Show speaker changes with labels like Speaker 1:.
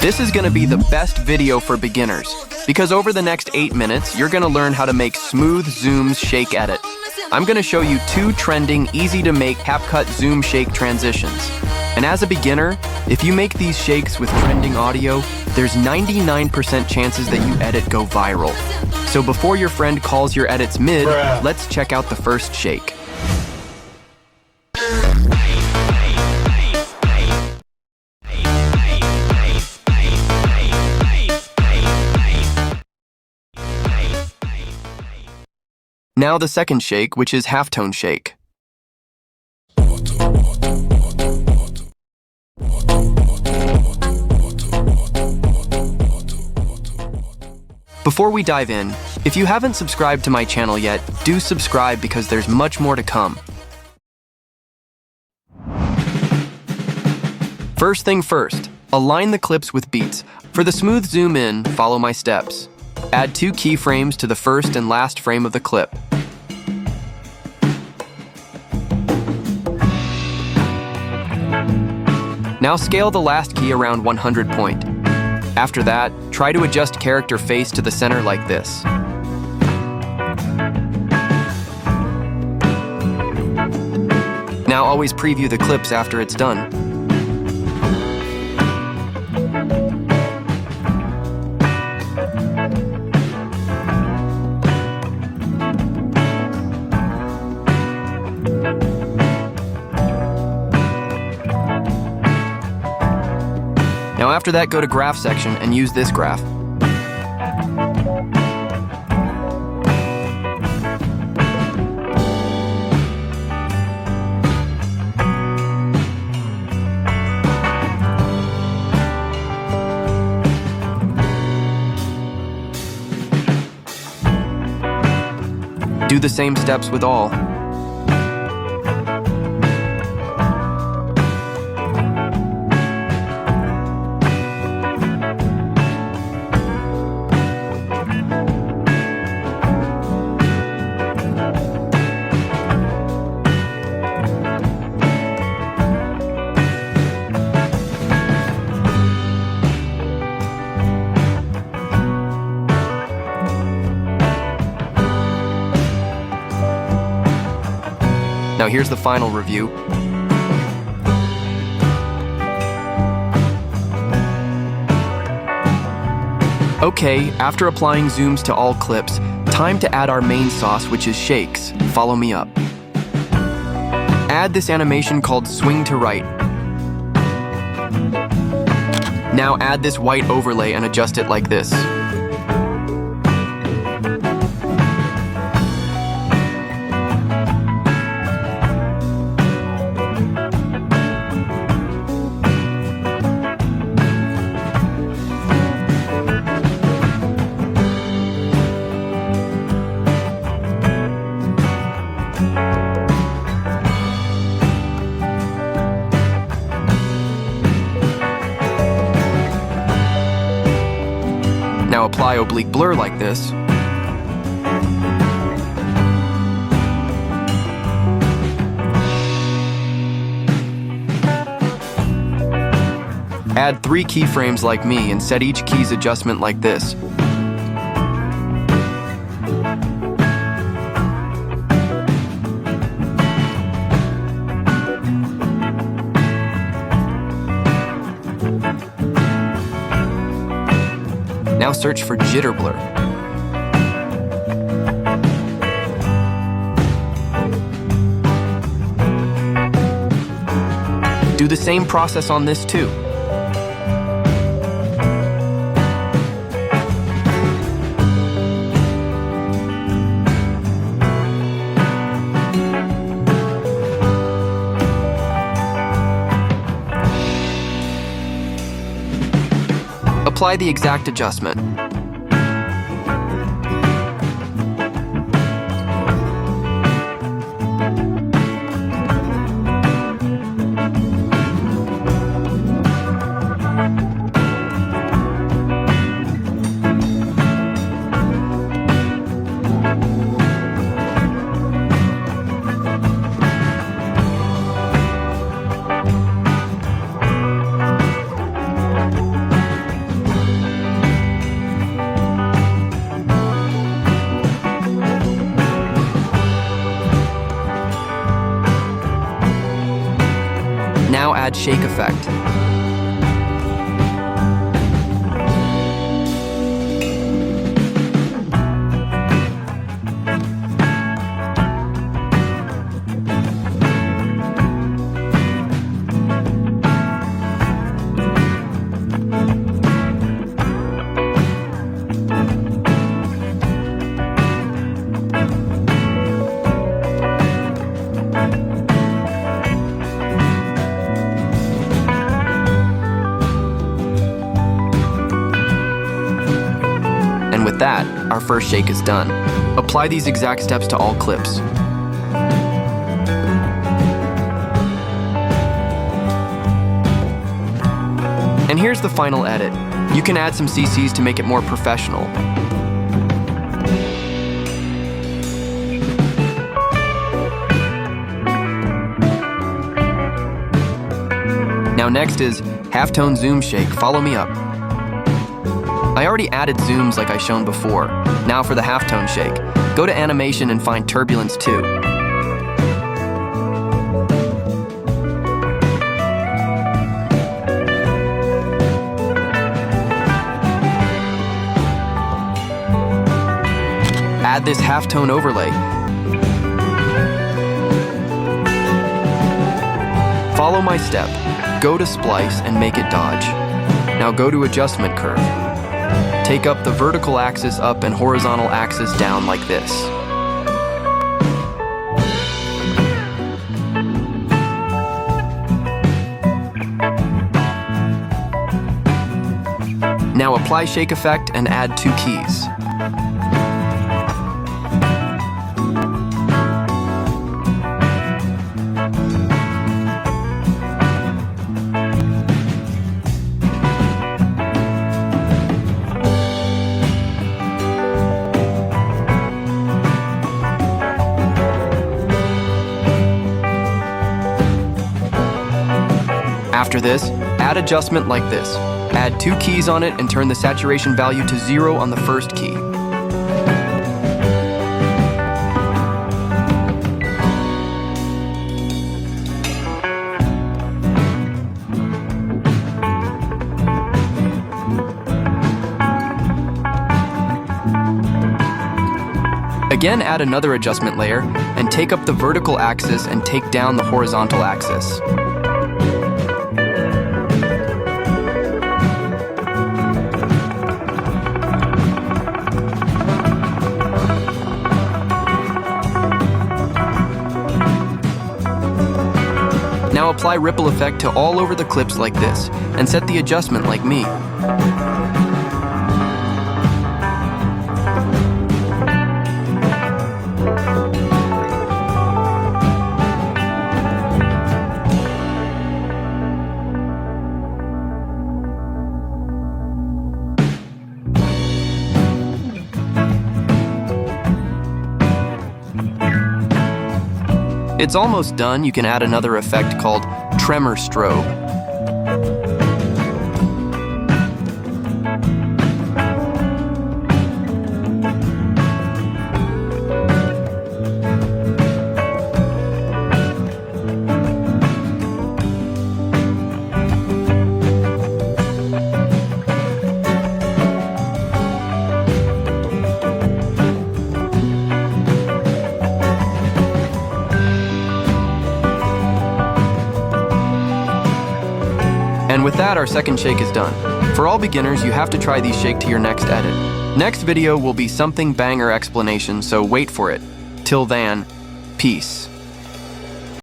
Speaker 1: This is going to be the best video for beginners, because over the next 8 minutes, you're going to learn how to make smooth zooms shake edit. I'm going to show you 2 trending, easy-to-make CapCut zoom shake transitions. And as a beginner, if you make these shakes with trending audio, there's 99% chances that you edit go viral. So before your friend calls your edits mid, let's check out the first shake. Now the second shake, which is halftone shake. Before we dive in, if you haven't subscribed to my channel yet, do subscribe because there's much more to come. First thing first, align the clips with beats. For the smooth zoom in, follow my steps. Add 2 keyframes to the first and last frame of the clip. Now scale the last key around 100 point. After that, try to adjust character face to the center like this. Now always preview the clips after it's done. Now after that, go to graph section and use this graph. Do the same steps with all. Now here's the final review. Okay, after applying zooms to all clips, time to add our main sauce, which is shakes. Follow me up. Add this animation called swing to right. Now add this white overlay and adjust it like this. Now apply oblique blur like this. Add 3 keyframes like me and set each key's adjustment like this. Now search for jitter blur. Do the same process on this too. Apply the exact adjustment. add shake effect. And with that, our first shake is done. Apply these exact steps to all clips. And here's the final edit. You can add some CCs to make it more professional. Now next is halftone zoom shake. Follow me up. I already added zooms like I shown before. Now for the halftone shake. Go to animation and find turbulence 2. Add this halftone overlay. Follow my step. Go to splice and make it dodge. Now go to adjustment curve. Take up the vertical axis up and horizontal axis down like this. Now apply shake effect and add 2 keys. After this, add adjustment like this. Add 2 keys on it and turn the saturation value to 0 on the first key. Again, add another adjustment layer and take up the vertical axis and take down the horizontal axis. Now apply ripple effect to all over the clips like this, and set the adjustment like me. It's almost done. You can add another effect called tremor strobe. And with that, our second shake is done. For all beginners, you have to try these shake to your next edit. Next video will be something banger explanation, so wait for it. Till then, peace.